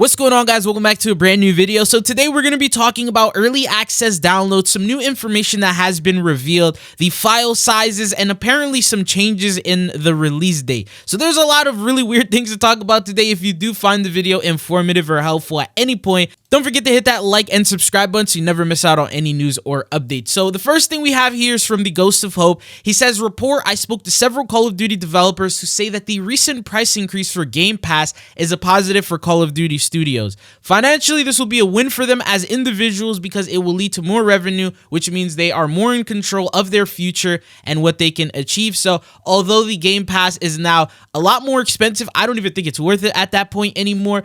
What's going on, guys? Welcome back to a brand new video. So today we're going to be talking about early access downloads, some new information that has been revealed, the file sizes, and apparently some changes in the release date. So there's a lot of really weird things to talk about today. If you do find the video informative or helpful at any point, don't forget to hit that like and subscribe button so you never miss out on any news or updates. So the first thing we have here is from the Ghost of Hope. He says, report, I spoke to several Call of Duty developers who say that the recent price increase for Game Pass is a positive for Call of Duty studios. Financially, this will be a win for them as individuals because it will lead to more revenue, which means they are more in control of their future and what they can achieve. So although the Game Pass is now a lot more expensive, I don't even think it's worth it at that point anymore.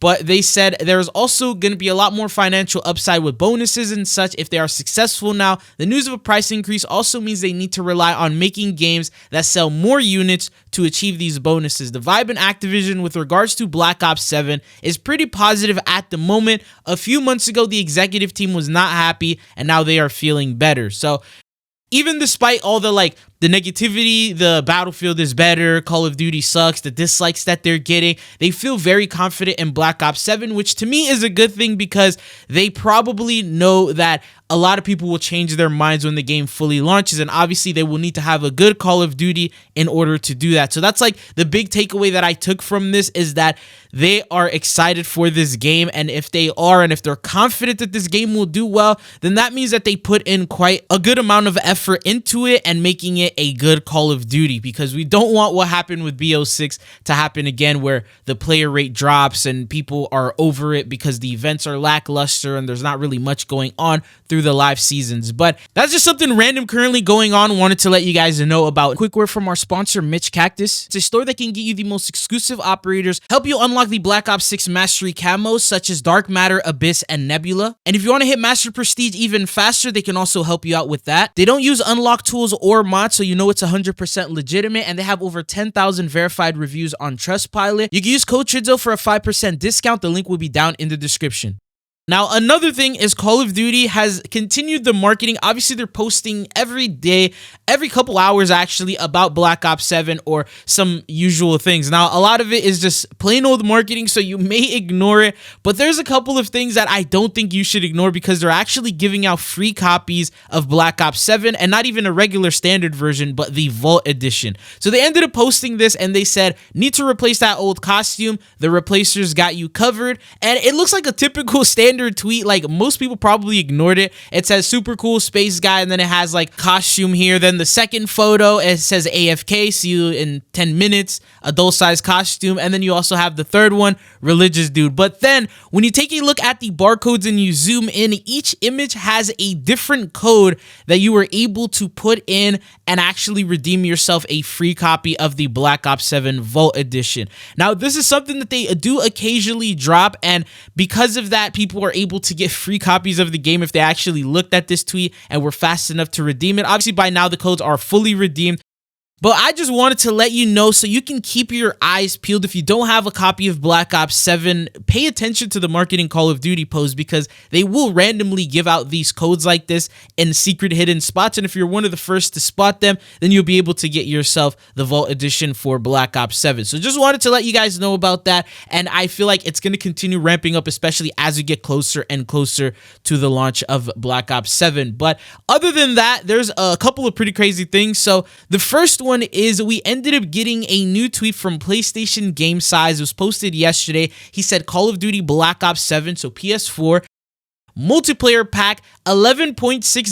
But they said there's also going to be a lot more financial upside with bonuses and such if they are successful. Now, the news of a price increase also means they need to rely on making games that sell more units to achieve these bonuses. The vibe in Activision with regards to Black Ops 7 is pretty positive at the moment. A few months ago, the executive team was not happy, and now they are feeling better. So even despite all the the negativity, the Battlefield is better, Call of Duty sucks, the dislikes that they're getting, they feel very confident in Black Ops 7, which to me is a good thing because they probably know that a lot of people will change their minds when the game fully launches, and obviously they will need to have a good Call of Duty in order to do that. So that's the big takeaway that I took from this, is that they are excited for this game, and if they are, and if they're confident that this game will do well, then that means that they put in quite a good amount of effort into it and making it a good Call of Duty, because we don't want what happened with BO6 to happen again, where the player rate drops and people are over it because the events are lackluster and there's not really much going on through the live seasons. But that's just something random currently going on. Wanted to let you guys know about. Quick word from our sponsor, Mitch Cactus. It's a store that can get you the most exclusive operators, help you unlock the Black Ops 6 mastery camos such as Dark Matter, Abyss, and Nebula. And if you want to hit Master Prestige even faster, they can also help you out with that. They don't use unlock tools or mods, so you know it's 100% legitimate, and they have over 10,000 verified reviews on Trustpilot. You can use code TRIDZO for a 5% discount. The link will be down in the description. Now, another thing is Call of Duty has continued the marketing. Obviously, they're posting every day, every couple hours actually, about Black Ops 7 or some usual things. Now, a lot of it is just plain old marketing, so you may ignore it, but there's a couple of things that I don't think you should ignore because they're actually giving out free copies of Black Ops 7, and not even a regular standard version, but the Vault Edition. So they ended up posting this, and they said, need to replace that old costume. The replacers got you covered, and it looks like a typical standard tweet. Most people probably ignored it. It says super cool space guy, and then it has costume here. Then the second photo, it says AFK, see you in 10 minutes, adult size costume. And then you also have the third one, religious dude. But then when you take a look at the barcodes and you zoom in, each image has a different code that you were able to put in and actually redeem yourself a free copy of the Black Ops 7 Vault Edition. Now, this is something that they do occasionally drop, and because of that, people are able to get free copies of the game if they actually looked at this tweet and were fast enough to redeem it. Obviously, by now, the codes are fully redeemed. But I just wanted to let you know so you can keep your eyes peeled. If you don't have a copy of Black Ops 7, pay attention to the marketing Call of Duty posts, because they will randomly give out these codes like this in secret hidden spots. And if you're one of the first to spot them, then you'll be able to get yourself the Vault Edition for Black Ops 7. So just wanted to let you guys know about that. And I feel like it's going to continue ramping up, especially as we get closer and closer to the launch of Black Ops 7. But other than that, there's a couple of pretty crazy things. So the first one is we ended up getting a new tweet from PlayStation Game Size. It was posted yesterday. He said Call of Duty Black Ops 7, so PS4, multiplayer pack 11.6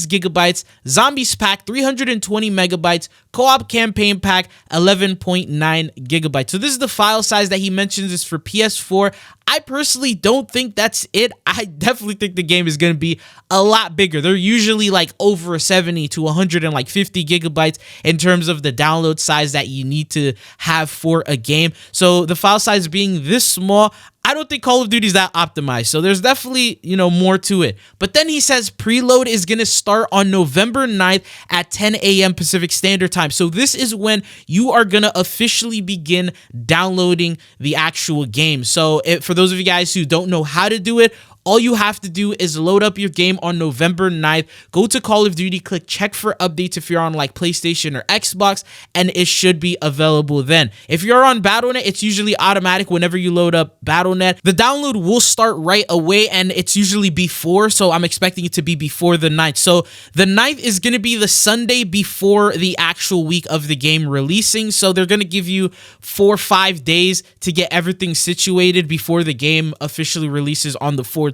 gigabytes, zombies pack 320 megabytes, co-op campaign pack 11.9 gigabytes. So this is the file size that he mentions is for PS4. I personally don't think that's it. I definitely think the game is going to be a lot bigger. They're usually over 70 to 150 gigabytes in terms of the download size that you need to have for a game. So the file size being this small, I don't think Call of Duty is that optimized. So there's definitely, more to it. But then he says preload is going to start on November 9th at 10 a.m. Pacific Standard Time. So this is when you are going to officially begin downloading the actual game. So for those of you guys who don't know how to do it, All you have to do is load up your game on November 9th, go to Call of Duty, click check for updates if you're on like PlayStation or Xbox, and it should be available then. If you're on Battle.net, it's usually automatic whenever you load up Battle.net. The download will start right away, and it's usually before, so I'm expecting it to be before the 9th. So the 9th is going to be the Sunday before the actual week of the game releasing, so they're going to give you 4 or 5 days to get everything situated before the game officially releases on the 14th.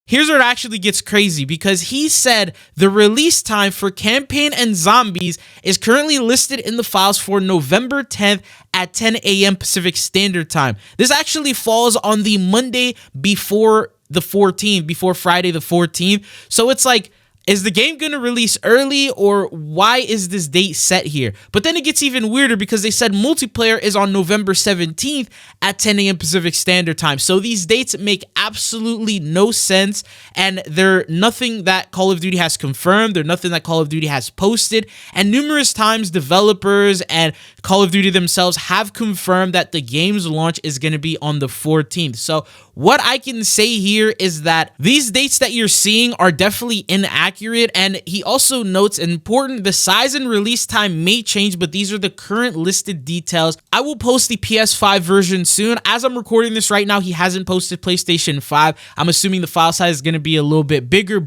Here's where it actually gets crazy, because he said the release time for Campaign and Zombies is currently listed in the files for November 10th at 10 a.m. Pacific Standard Time. This actually falls on the Monday before the 14th, before Friday the 14th. So it's like, is the game going to release early, or why is this date set here? But then it gets even weirder, because they said multiplayer is on November 17th at 10 a.m. Pacific Standard Time. So these dates make absolutely no sense, and they're nothing that Call of Duty has confirmed. They're nothing that Call of Duty has posted. And numerous times, developers and Call of Duty themselves have confirmed that the game's launch is going to be on the 14th. So what I can say here is that these dates that you're seeing are definitely inaccurate. And he also notes, important, the size and release time may change, but these are the current listed details. I will post the PS5 version soon. As I'm recording this right now, he hasn't posted PlayStation 5. I'm assuming the file size is going to be a little bit bigger.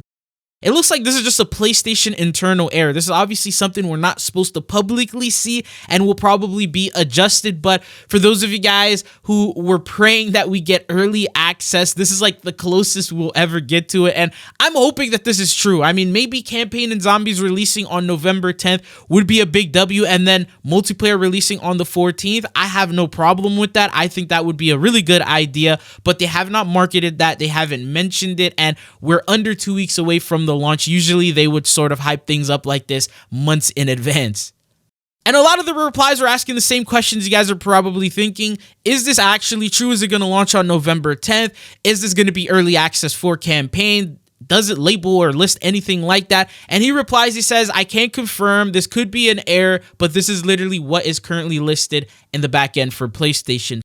It looks like this is just a PlayStation internal error. This is obviously something we're not supposed to publicly see and will probably be adjusted. But for those of you guys who were praying that we get early access, this is like the closest we'll ever get to it. And I'm hoping that this is true. I mean, maybe Campaign and Zombies releasing on November 10th would be a big W, and then multiplayer releasing on the 14th. I have no problem with that. I think that would be a really good idea, but they have not marketed that. They haven't mentioned it, and we're under 2 weeks away from the launch. Usually they would sort of hype things up like this months in advance. And a lot of the replies are asking the same questions you guys are probably thinking. Is this actually true? Is it going to launch on November 10th? Is this going to be early access for Campaign? Does it label or list anything like that? And he replies, he says, I can't confirm. This could be an error, but this is literally what is currently listed in the back end for PlayStation.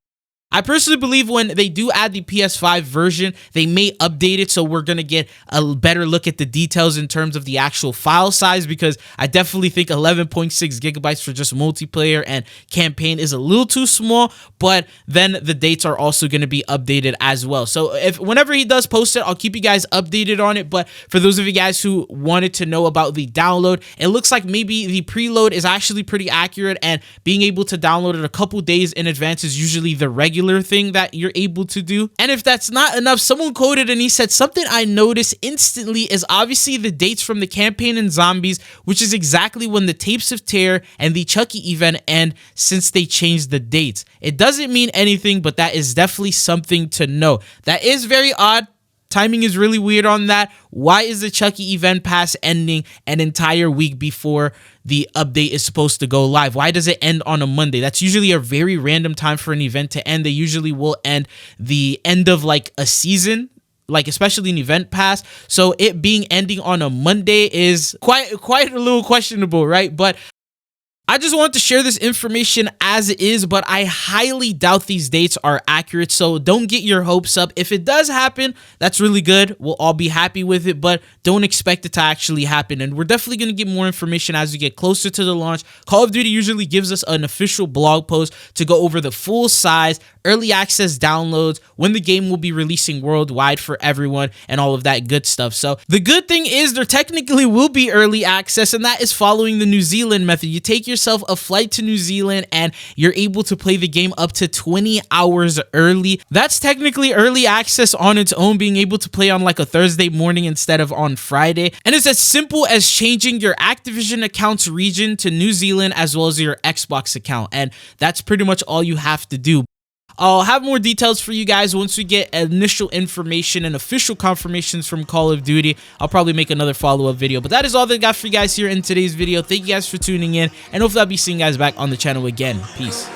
I personally believe when they do add the PS5 version, they may update it, so we're going to get a better look at the details in terms of the actual file size, because I definitely think 11.6 gigabytes for just multiplayer and Campaign is a little too small, but then the dates are also going to be updated as well. So whenever he does post it, I'll keep you guys updated on it. But for those of you guys who wanted to know about the download, it looks like maybe the preload is actually pretty accurate, and being able to download it a couple days in advance is usually the regular thing that you're able to do. And if that's not enough, someone quoted and he said, something I noticed instantly is obviously the dates from the Campaign and Zombies, which is exactly when the Tapes of Terror and the Chucky event end, since they changed the dates. It doesn't mean anything, but that is definitely something to know. That is very odd. Timing is really weird on that. Why is the Chucky event pass ending an entire week before the update is supposed to go live? Why does it end on a Monday? That's usually a very random time for an event to end. They usually will end the end of like a season, like especially an event pass. So it being ending on a Monday is quite a little questionable, right? But I just wanted to share this information as it is, but I highly doubt these dates are accurate, so don't get your hopes up. If it does happen, that's really good. We'll all be happy with it, but don't expect it to actually happen. And we're definitely going to get more information as we get closer to the launch. Call of Duty usually gives us an official blog post to go over the full size, early access downloads, when the game will be releasing worldwide for everyone, and all of that good stuff. So the good thing is there technically will be early access, and that is following the New Zealand method. You take yourself a flight to New Zealand and you're able to play the game up to 20 hours early. That's technically early access on its own, being able to play on like a Thursday morning instead of on Friday. And it's as simple as changing your Activision account's region to New Zealand as well as your Xbox account. And that's pretty much all you have to do. I'll have more details for you guys once we get initial information and official confirmations from Call of Duty. I'll probably make another follow-up video. But that is all that I got for you guys here in today's video. Thank you guys for tuning in, and hopefully I'll be seeing you guys back on the channel again. Peace.